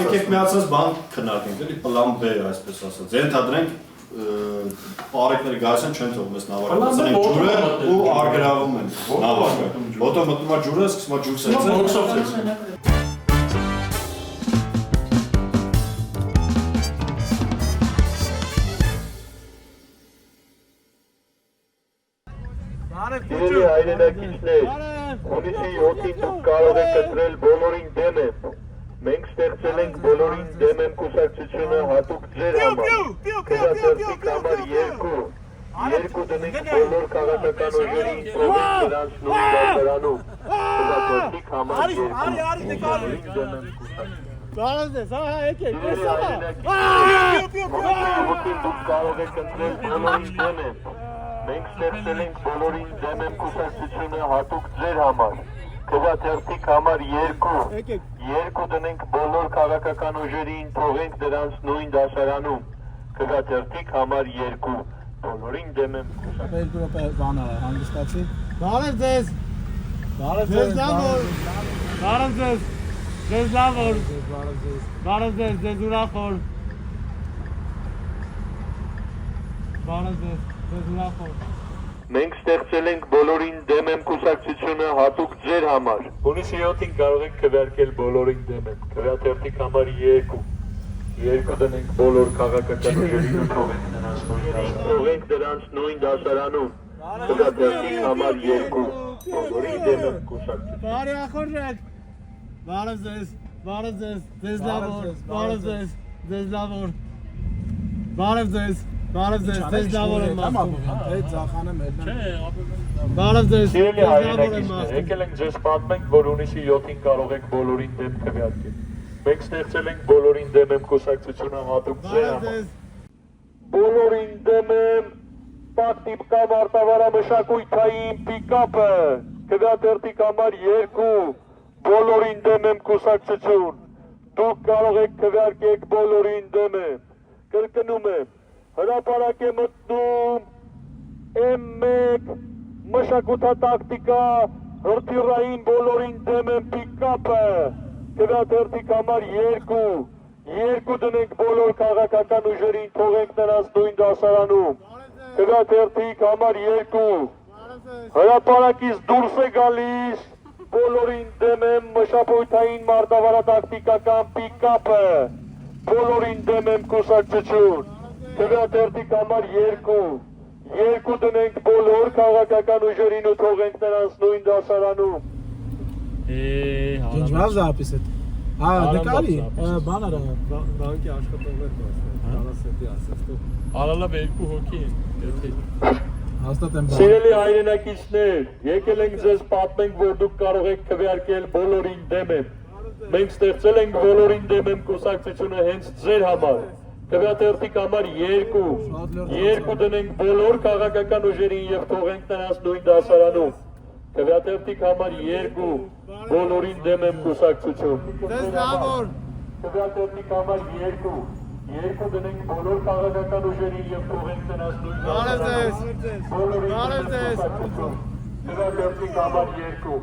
եկեք միացած բան քննարկենք, էլի պլան B այսպես ասած։ Ենթադրենք պարեկները գալիս են չեն թողում այս նավարակացնեն ջուրը ու արգրավում են նավարկը։ Ոտո մտնում է ջուրը, սկսում է ջուր սեցել։ Սիրելի հայրենակիցներ, հունիսի 7-ին դուք կարող եք ընտրել բոլորին դեմ եմ։ Մենք ստեղծել ենք բոլորին դեմ եմ կուսակցությունը հատուկ ձեր համար։ Քվեաթերթիկ համար 2 դնենք բոլոր քաղաքական ուժերին թողենք դրանց նույն դասարանում։ Քվեաթերթիկ համար 2 բոլորին դեմ եմ կուսակցությունը։ Բարև ձեզ, եկեք, դուք կարող եք ընտրել բոլորին դեմ եմ։ Մենք ստեղծել ենք բոլորին դեմ եմ կուսակցությունը հատուկ ձեր համար։ Քվեաթերթիկ համար 2 դնենք բոլոր քաղաքական ուժերին թողենք դրանց նույն դասարանում։ Քվեաթերթիկ համար 2 բոլորին դեմ եմ կուսակցությունը։ Երկու րոպե բան արա, հանգստացի։ Բարև ձեզ։ Բարև ձեզ, բարև ձեզ։ Ձեզ լավ օր։ Բարև ձեզ, ձեզ ուրախ օր։ Բարև ձեզ, ձեզ ուրախ օր։ Մենք ստեղծել ենք բոլորին դեմ եմ կուսակցությունը հատուկ ձեր համար։ Հունիսի 7-ին կարող եք քվեարկել բոլորին դեմ եմ։ Քվեաթերթիկ համար 2 դնենք բոլոր քաղաքական ուժերին ու թողենք դրանց նույն դասարանում։ Քվեաթերթիկ համար 2 բոլորին դեմ եմ կուսակցությունը։ Բարի ախորժակ։ Բարև ձեզ, ձեզ լավ օր, բարև ձեզ, ձեզ լավ օր։ Բարև ձեզ, ձեզ լավ օր եմ ասում։ Այդ ծախանը մերն է։ Բարև ձեզ, Սիրելի ձեզ լավ օր եմ հայրենակիցներ, ասում։ եկել ենք ձեզ պատմենք, որ հունիսի 7-ին կարող եք բոլորին դեմ քվեարկել։ Մենք ստեղծել ենք բոլորին դեմ եմ կուսակցությունը հատուկ ձեր Բարև համար։ ձեզ։ Բոլորին դեմ եմ տակտիկա մարտավարամշակութային պիկապը, քվեաթերթիկ համար 2 բոլորին դեմ եմ կուսակցություն։ Դուք կարող եք քվեարկեք բոլորին դեմ եմ։ Կրկնում եմ, հրապարակ է մտնում M1 մշակութատակտիկա հրթիռային բոլորին դեմ եմ պիկապը, քվեաթերթիկ համար 2 դնենք բոլոր քաղաքական ուժերին թողենք նրանց նույն դասարանում։ Քվեաթերթիկ համար 2 հրապարակից դուրս է գալիս բոլորին դեմ եմ մշակութային մարտավարատակտիկական պիկապը, բոլորին դեմ եմ կուսակցություն։ Քվեաթերթիկ համար 2 դնենք բոլոր քաղաքական ուժերին ու թողենք նրանց նույն դասարանում։ Ջնջված զապիսը։ Հա, նկարի, բան արա։ Բանկի աշխատողներ կասեն, դարասետի ասած դու։ Արալավ 2 հոգի են, եթե Հաստատ եմ բան։ Սիրելի հայրենակիցներ, եկել ենք ձեզ պատմենք, որ դուք կարող եք քվեարկել բոլորին դեմ եմ։ Մենք ստեղծել ենք բոլորին դեմ եմ կուսակցությունը հենց ձեր համար։ Քվեաթերթիկ համար 2 դնենք բոլոր քաղաքական ուժերին եւ թողենք նրանց նույն դասարանում։ Քվեաթերթիկ համար 2 բոլորին դեմ եմ կուսակցություն։ Ձեզ լավ օր։ Քվեաթերթիկ համար 2 դնենք բոլոր քաղաքական ուժերին եւ թողենք նրանց նույն Բարև ձեզ։ բոլորին Բարև ձեզ։ Քվեաթերթիկ համար 2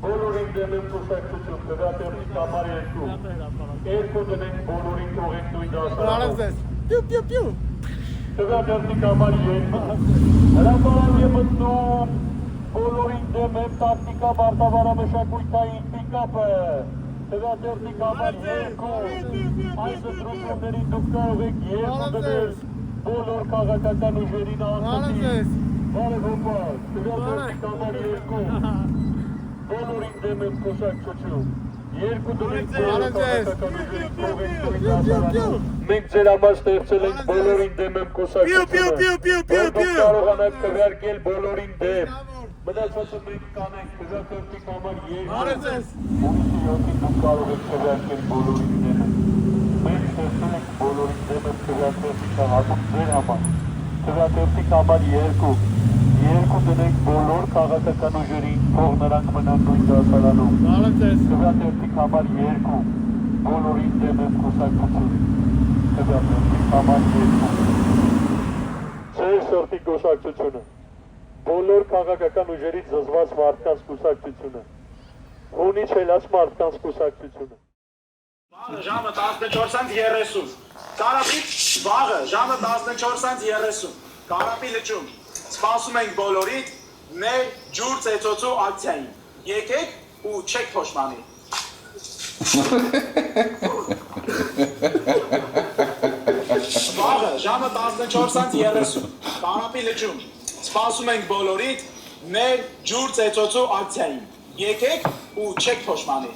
բոլորին դեմ եմ կուսակցություն, քվեաթերթիկ համար 2 դնենք բոլորին թողենք նույն Բարև դասարանում։ ձեզ։ Քվեաթերթիկ համար 2 հրապարակ է մտնում բոլորին դեմ եմ տակտիկա մարտավարամշակութային պիկապը, քվեաթերթիկ համար 2 այս ընտրություններին դուք կարող եք 2 դնել բոլոր քաղաքական ուժերին անհատին։ Բարև հոպար, քվեաթերթիկ համար 2 բոլորին դեմ եմ կուսակցություն։ 2 դնենք բոլոր քաղաքական ուժերին թողենք նույն դասարանում։ Մենք ձեր համար ստեղծել ենք բոլորին դեմ եմ կուսակցությունը։ Դուք կարողանաք քվեարկել բոլորին դեմ։ Մնացածը մենք կանենք քվեաթերթիկ համար 2 Բարև ձեզ։ Հունիսի 7-ին դուք կարող եք քվեարկել բոլորին դեմ եմ։ Մենք ստեղծել ենք բոլորին դեմ եմ քվեաթերթիկը հատուկ ձեր համար։ Քվեաթերթիկ համար 2 դնենք բոլոր քաղաքական ուժերին, թող նրանք մնան նույն դասարանում։ Բարև ձեզ։ Քվեաթերթիկ համար 2 բոլորին դեմ եմ կուսակցություն։ Քվեաթերթիկ համար 2 Ձեր սրտի կուսակցությունը, բոլոր քաղաքական ուժերից զզված մարդկանց կուսակցությունը։ Ունի չելած մարդկանց կուսակցությունը։ Վաղը ժամը 14:30, Կարապի վաղը ժամը 14:30, Կարապի լճում, սպասում ենք բոլորիդ մեր ջուր ծեծոցու ակցիային, եկեք ու չեք փոշմանի։ Վաղը ժամը 14:30, Կարապի լճում, սպասում ենք բոլորիդ մեր ջուր ծեծոցու ակցիային, եկեք ու չեք փոշմանի։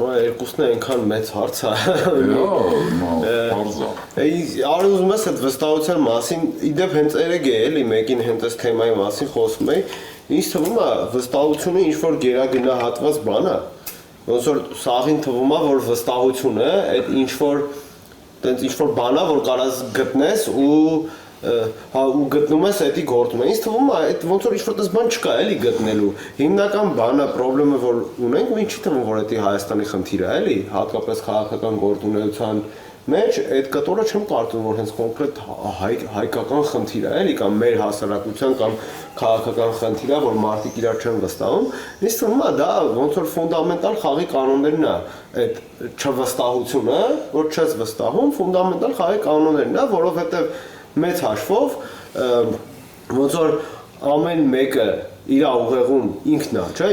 Երկուսն է այնքան մեծ հարց է։ Արի ուզում ես այդ վստահության մասին, իդեպ հենց երեկ է էլի մեկին հենց այս թեմայի մասին խոսում էի, ինձ թվում է վստահությունը ինչ-որ գերագնահատված բան է, ոնց որ սաղին թվում է, որ վստահությունը այդ ինչ-որ բան է, որ կարաս գտնես ու գտնում ես էդի գործում է, ինձ թվում է այդ ոնց որ ինչ-որ տես բան չկա էլի գտնելու, հիմնական բանը, պրոբլեմը որ ունենք, ինչ չի թվում, որ էդի Հայաստանի խնդիրը է էլի, հատկապես քաղաքական գործունեության մեջ, այդ կտորը չեմ կարծում, որ հենց կոնկրետ հայկական խնդիր է էլի, կամ մեր հասարակության կամ քաղաքական խնդիր է, որ մարդիկ իրար չեն վստահում, ինձ թվում է դա ոնց որ ֆունդամենտալ խաղի կանոններն է, այդ չվստահությունը, որ չես վստահում, ֆունդամենտալ խաղի կանոններն է, որովհետև մեծ հաշվով ոնց որ ամեն մեկը իր ուղեղում ինքն է, չէ,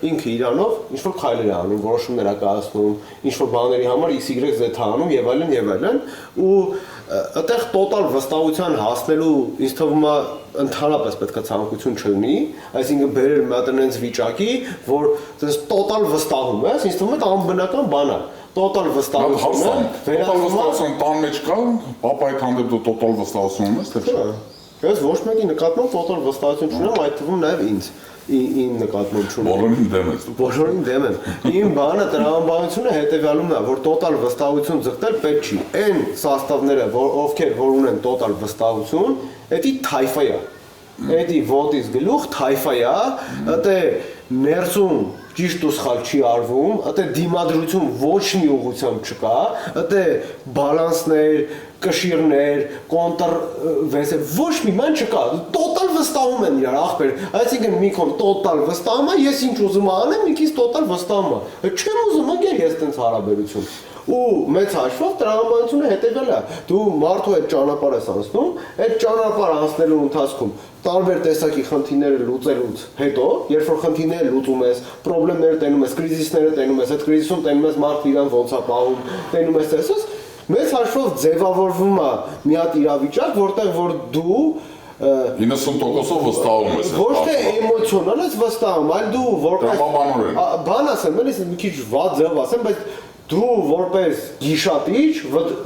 ինքը իրանով ինչ որ քայլեր է անում, որոշումներ է կայացնում, ինչ որ բաների համար XYZ անում եւ այլն, ու այդտեղ տոտալ վստահության հասնելու ինձ թվում է ընդհանրապես պետք է ցանկություն չլինի, այսինքն բերել մի հատ այնց վիճակի, որ դες տոտալ վստահում ես, ինձ թվում է դա անբնական բան է։ Տոտալ վստահություն, վստահություն տան մեջ կա, պապայի հանդեպ դու տոտալ վստահություն ունես, թե չէ։ Ես ոչ մեկի նկատմամբ տոտալ վստահություն չունեմ, այդ թվում նաև ինձ իմ նկատմամբ չունեմ։ Բոլորին դեմ ես դու։ Բոլորին դեմ եմ։ Իմ բանը տրամաբանությունը հետևյալումն է, որ տոտալ վստահություն ձգտել պետք չի։ Այն սաստավները, ովքեր որ ունեն տոտալ վստահություն, դա թայֆա է։ Դա ոտից գլուխ թայֆա է, դա ներսում ճիշտ ու սխալ չի արվում, դա դիմադրություն ոչ մի ուղղությամբ չկա, դա բալանսներ, կշիռներ, կոնտրվեսեր, ոչ մի ման չկա, տոտալ վստահում են իրար ախպեր, այսինքն մի քոն տոտալ վստահում է, ես ինչ ուզում անեմ, մի քիչ տոտալ վստահում է, չեմ ուզում անգել ես տենց հարաբերություն, ու մեծ հաշվով տրամաբանությունը հետևյալ է, դու մարդու հետ ճանապարհ ես անցնում, այդ ճանապարհ անցնելու ընթացքում տարբեր տեսակի խնդիրները լուծելուց հետո, երբ որ խնդիրները լուծում ես, խնդիրները տենում ես, կրիզիսները տենում ես, այդ կրիզիսում տենում ես մարդը իրան ոնց է պահում, տենում ես տեսես, մեծ հաշվով ձևավորվում է մի հատ իրավիճակ, որտեղ որ դու 90%-ով վստահում ես։ Ոչ թե էմոցիոնալ ես վստահում, այլ դու որպես բան ասեմ, էլի մի քիչ վատ ձև ասեմ, բայց դու որպես գիշատիչ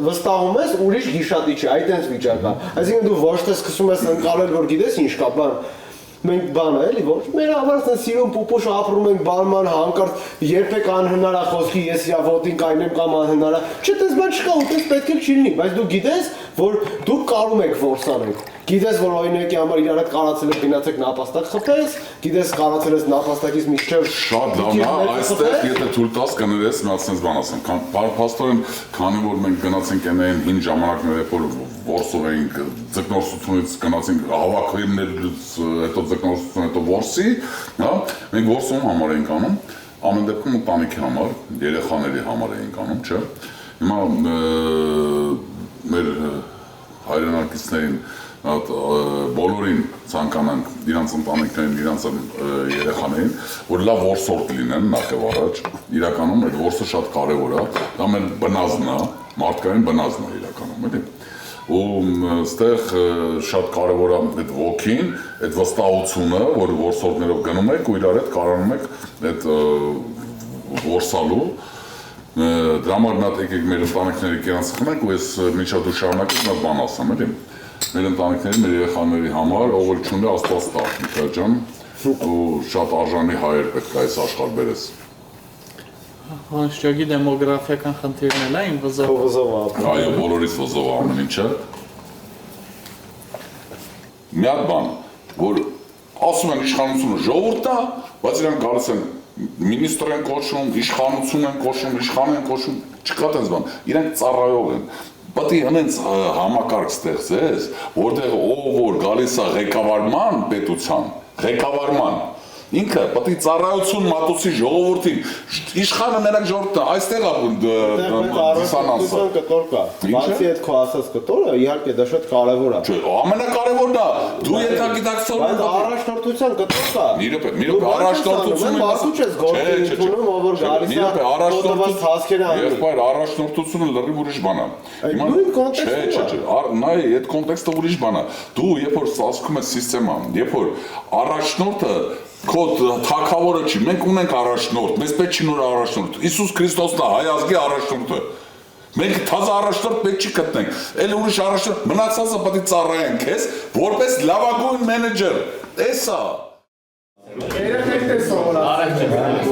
վստահում ես ուրիշ գիշատիչի, այդ այնց վիճակ է։ Այսինքն դու ոչ թե սկսում ես ընկալել, որ գիտես ինչ կա, բան մենք բանը էլի որ մեր համար ասեն սիրուն պուպուշ ապրում ենք բանման հանկարծ երբեք անհնար է խոսքի ես իրա ոտին կայնեմ կամ անհնար է չէ դες բան չկա ու դες պետք է չի լինի բայց դու գիտես որ դուք կարում եք որսանեք գիտես որ օրինակի համար իրար հետ կարացել եք գնացեք նապաստակ խփես գիտես կարացել ես նապաստակից միշտ շատ լավ է այստեղ եթե թույլ տաս կներես նա ասենց բան ասեմ փաստորեն քանի որ մենք գնացինք այն հին ժամանակները որ որսով էինք ձկնորսությունից գնացինք հավաքվելներից հետո ձկնորսություն հետո որսի հա մենք որսում համար էինք անում ամեն դեպքում ընտանիքի համար երեխաների համար էինք անում չէ հիմա մեր հայրենակիցներին բոլորին ցանկանանք իրանց ընտանիքներին, իրանց երեխաներին, որ լավ որսորդ լինեն նախ եւ առաջ։ Իրականում այդ որսը շատ կարեւոր է, դա մեր բնազն է, մարդկային բնազն է իրականում, էլի։ Ու այստեղ շատ կարեւոր է այդ ոգին, այդ վստահությունը, որ որսորդներով գնում եք ու իրար հետ կարողանում եք այդ որսալու դրա համար նա եկեք մեր ընտանիքների կյանք խմենք ու ես միջա դու շարունակես նա բան ասեմ, էլի։ Մեր ընտանիքների, մեր երեխաների համար ով չունի Աստված տա, Միքայել ջան, ու շատ արժանի հայեր պետք է այս աշխարհ բերես։ Հանշյակի դեմոգրաֆիական խնդիրն էլ է իմ վզով ապրում։ Այո, բոլորից վզով ամեն ինչը։ Մի հատ բան, որ ասում են իշխանությունը ժողովուրդ է, բայց իրանք գալիս են մինիստրը են կոչում, իշխանություն են կոչում, իշխան են կոչում, չկա տենց բան, իրանք ծառայող են։ Բայց հենց համակարգ ստեղծես, որտեղ ով որ գալիս է ղեկավարման պետ ընկերության ղեկավարման ինքը պետք է ծառայություն մատուցի ժողովրդին իշխանը մենակ ժողովուրդն այստեղ է դիսոնանսը կտոր կա բացի այդ քո ասած կտորը իհարկե դա շատ կարևոր է ամենակարևորն է դու եթե գիտակցում բայց առաջնորդության կտոր կա մի րոպե առաջնորդությունը մարդու չես գործի ընդունում ով որ գալիս է առաջնորդված հասկերը անում եղբայր առաջնորդությունը լրիվ ուրիշ բան է նույն կոնտեքստը նայ այդ կոնտեքստը ուրիշ բան է դու երբ որ սասկում ես համակարգը երբ որ առաջնորդը քո թագավորը չի մենք ունենք առաջնորդ մեզ պետք չի նոր առաջնորդ Հիսուս Քրիստոսն է հայ ազգի առաջնորդը մենք թազա առաջնորդ պետք չի գտնենք էլ ուրիշ առաջնորդ մնացածը պետք է ծառայեն քեզ որպես լավագույն մենեջեր էսա երեք տեսողը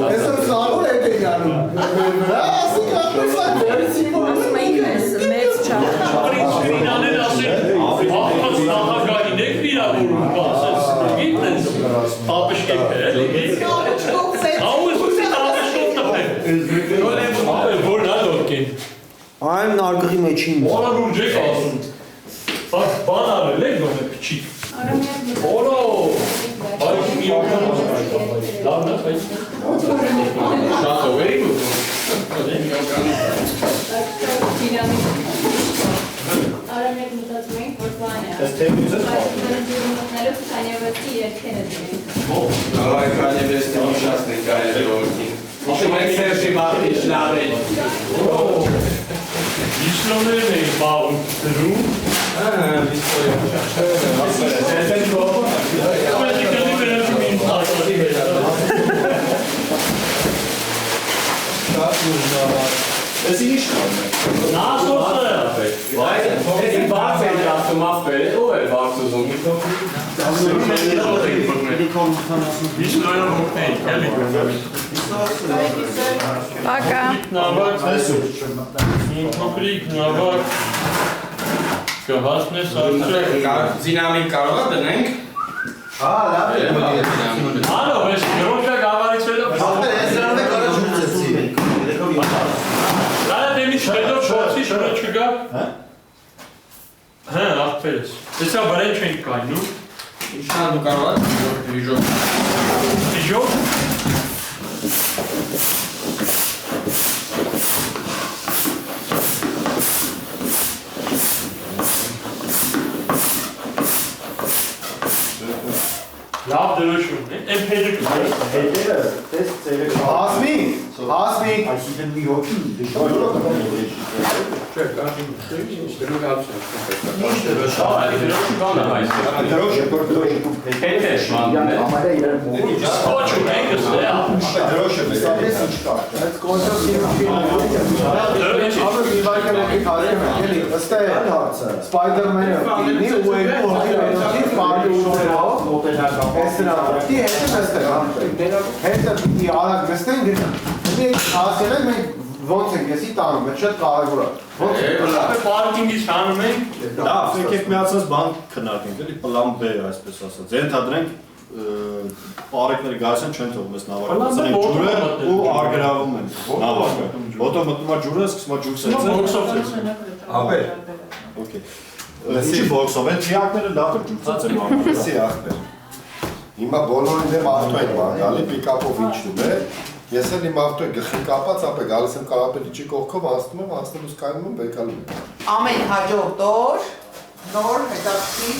այսօր սաղուր է դերանում ասիկա մեծ չափ Ինաներ ասել, աղբաց նախագահին եք վիրավորում, ասես, գիտնես, ապշկեք է, աուս ապշկոտ տպեք, որ նա դորքին, Այն նարգղի մեջին որան ուրջ եք ասում, բան արել եք գոն է պչիկ, որո, բայց մի ողան լավն է, բայց շատ ով էի գոն, Արամեկ մտածում ենք, որ բան է, այս դրում մտնելով Կանևեցի երկերը դրենք։ Давай Կանևեցի ուսասնենք այլ ժողովրդին։ Իշում ենք Սերժի մաղթի շլավեն։ Իսլամներն էին բաղում դրում, Էսի ինչ կան։ Նասոսը։ Էսի բարձ են ասում ապել, ով է բարձ ուզում։ Իսլոյով հոգնեին, կելի։ Պակա։ Նավակ, ինքոպրիկ, նավակ, կհասնես արդրեք։ Զինամիկ կարող է դնենք։ Անով, ես գրոշը գավարից վելով։ Դարը դեմից պետով շորցի շորը չգա։ Հա, աղբերս։ Դեսա բարեն չենք կայնում։ Ինչան դու կարող է վիժով։ Վիժով։ Լավ դրոշում է, եմ հետը կգար։ Հասմի Այսինքն մի հոգի Սկոչում ենք ըստեղ։ Սպայդերմենը լինի ու երկու հոգի վերջի կարդի ուղերով Էսրավոտի հետը նստել հետը պիտի արագ նստեն մենք հասել ենք մենք ոնց ենք եսի տանում այդ շատ կարևոր է Պարկինգից հանում ենք։ Լավ, եկեք միացած բան քննարկենք, էլի պլան B այսպես ասած։ Ենթադրենք պարեկները գալիս են չեն թողում այս նավակը, ջուրը ու արգրավում են նավակը։ Ոտո մտնում է ջուրը, սկսում է ջուր սեցել։ Բոքսով ծեցել։ Ապեր։ Okay։ Ինչի բոքսով են ճիակները լավ ջուր ծեցել բանը։ Էսի ախպեր։ Հիմա բոլորին դեմ ավտո են գալի պիկապով իջնում է։ Ես էլ իմ ավտոյի գլխին կապած ապե գալիս եմ կարապելիչի կողքով հասնում եմ, հասնելուց կայնում եմ բեկալում եմ։ Ամեն հաջորդ օր նոր հետաքրքիր